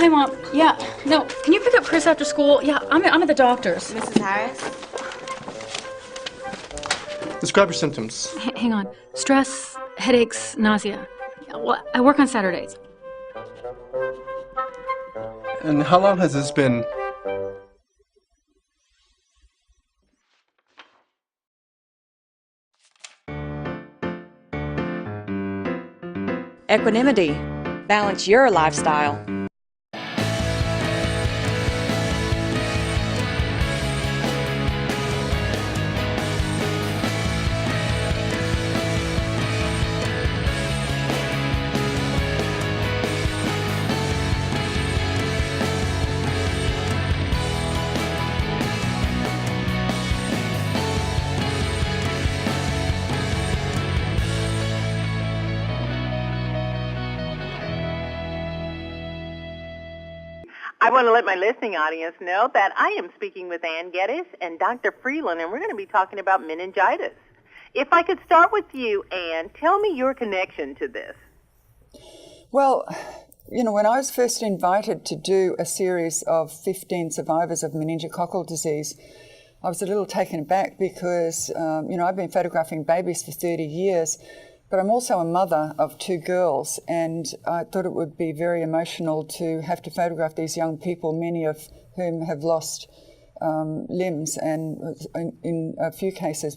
Hi, Mom. Yeah, no, can you pick up Chris after school? Yeah, I'm at the doctor's. Mrs. Harris? Describe your symptoms. Hang on. Stress, headaches, nausea. Yeah, well, I work on Saturdays. And how long has this been? Equanimity. Balance your lifestyle. I want to let my listening audience know that I am speaking with Ann Geddes and Dr. Freeland, and we're going to be talking about meningitis. If I could start with you, Ann, tell me your connection to this. Well, you know, when I was first invited to do a series of 15 survivors of meningococcal disease, I was a little taken aback because, you know, I've been photographing babies for 30 years, but I'm also a mother of 2 girls, and I thought it would be very emotional to have to photograph these young people, many of whom have lost limbs, and in a few cases,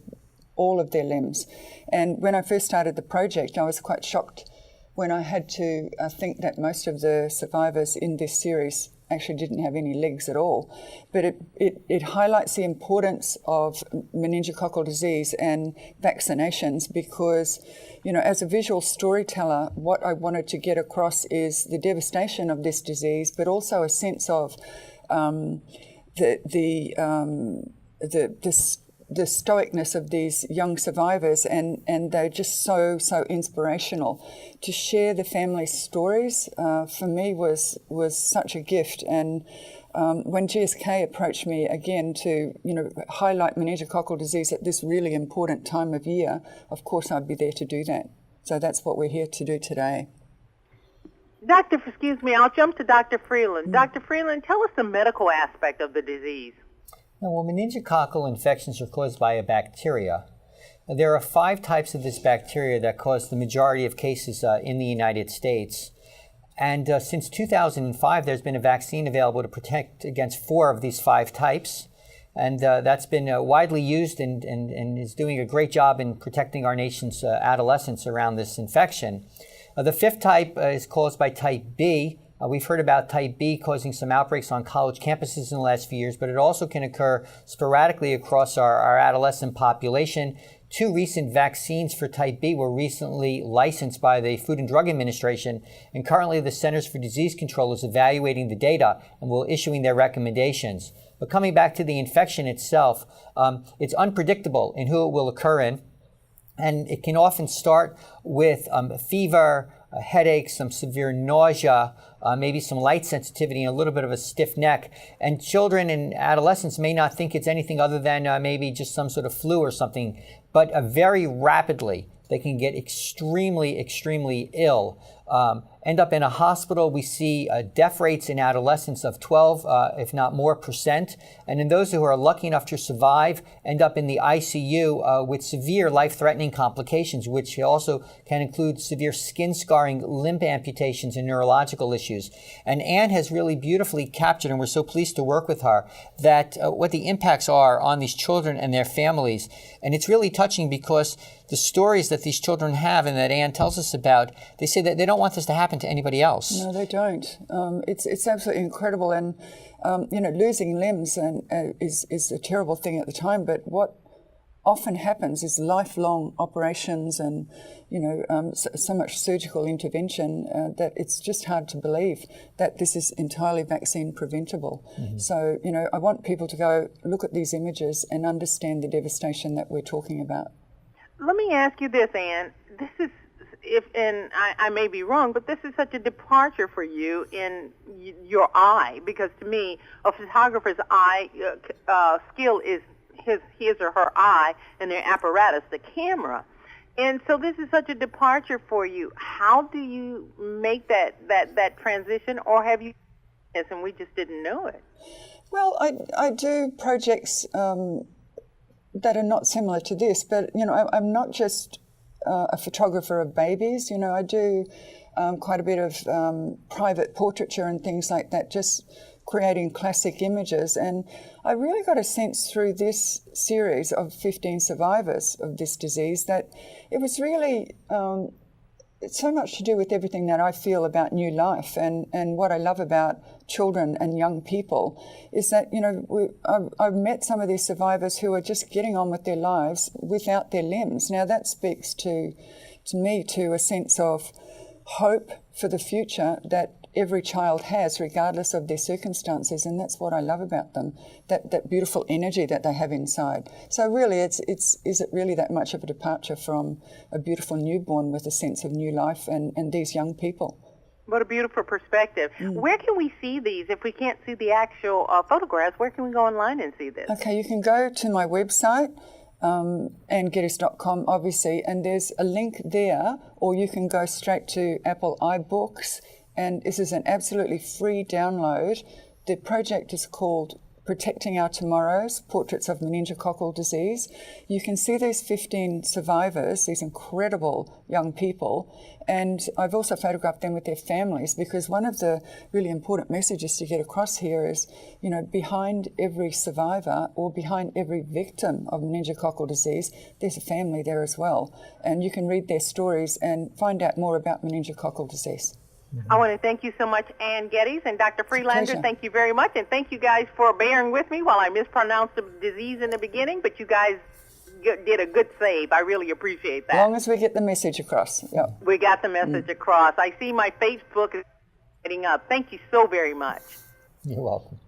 all of their limbs. And when I first started the project, I was quite shocked when I had to think that most of the survivors in this series actually didn't have any legs at all. But it highlights the importance of meningococcal disease and vaccinations because, you know, as a visual storyteller, what I wanted to get across is the devastation of this disease, but also a sense of the stoicness of these young survivors, and they're just so inspirational. To share the family stories for me was such a gift. And when GSK approached me again to, you know, highlight meningococcal disease at this really important time of year, of course I'd be there to do that. So that's what we're here to do today. Excuse me, I'll jump to Dr. Freeland. Dr. Freeland, tell us the medical aspect of the disease. Well, meningococcal infections are caused by a bacteria. There are 5 types of this bacteria that cause the majority of cases in the United States. And since 2005, there's been a vaccine available to protect against 4 of these 5 types. And that's been widely used and is doing a great job in protecting our nation's adolescents around this infection. The 5th type is caused by type B. We've heard about type B causing some outbreaks on college campuses in the last few years, but it also can occur sporadically across our adolescent population. 2 recent vaccines for type B were recently licensed by the Food and Drug Administration, and currently the Centers for Disease Control is evaluating the data and will issuing their recommendations. But coming back to the infection itself, it's unpredictable in who it will occur in, and it can often start with fever, headaches, some severe nausea, maybe some light sensitivity, and a little bit of a stiff neck. And children and adolescents may not think it's anything other than maybe just some sort of flu or something, but very rapidly they can get extremely ill. End up in a hospital. We see death rates in adolescents of 12, if not more %. And in those who are lucky enough to survive, end up in the ICU with severe life-threatening complications, which also can include severe skin scarring, limb amputations, and neurological issues. And Anne has really beautifully captured, and we're so pleased to work with her, that what the impacts are on these children and their families. And it's really touching because the stories that these children have and that Anne tells us about, they say that they don't want this to happen to anybody else. No, they don't. It's absolutely incredible, and you know, losing limbs is a terrible thing at the time. But what often happens is lifelong operations, and you know, so much surgical intervention that it's just hard to believe that this is entirely vaccine preventable. Mm-hmm. So you know, I want people to go look at these images and understand the devastation that we're talking about. Let me ask you this, Anne. This is, and I may be wrong, but this is such a departure for you in your eye, because to me, a photographer's eye skill is his or her eye and their apparatus, the camera. And so this is such a departure for you. How do you make that transition, or have you and we just didn't know it. Well, I do projects that are not similar to this, but, I'm not just a photographer of babies. I do quite a bit of private portraiture and things like that, just creating classic images. And I really got a sense through this series of 15 survivors of this disease that it was really it's so much to do with everything that I feel about new life, and what I love about children and young people is that, I've met some of these survivors who are just getting on with their lives without their limbs. Now that speaks to me to a sense of hope for the future that every child has, regardless of their circumstances, and that's what I love about them, that beautiful energy that they have inside. So really, is it really that much of a departure from a beautiful newborn with a sense of new life and these young people? What a beautiful perspective. Where can we see these? If we can't see the actual photographs, where can we go online and see this? Okay, you can go to my website, AnneGettis.com, obviously, and there's a link there, or you can go straight to Apple iBooks, and this is an absolutely free download. The project is called Protecting Our Tomorrows, Portraits of Meningococcal Disease. You can see these 15 survivors, these incredible young people, and I've also photographed them with their families, because one of the really important messages to get across here is, behind every survivor or behind every victim of meningococcal disease, there's a family there as well. And you can read their stories and find out more about meningococcal disease. I want to thank you so much, Anne Geddes, and Dr. Freelander. Pleasure. Thank you very much, and thank you guys for bearing with me while I mispronounced the disease in the beginning, but you guys did a good save. I really appreciate that. As long as we get the message across. Yep. We got the message across. I see my Facebook is getting up. Thank you so very much. You're welcome.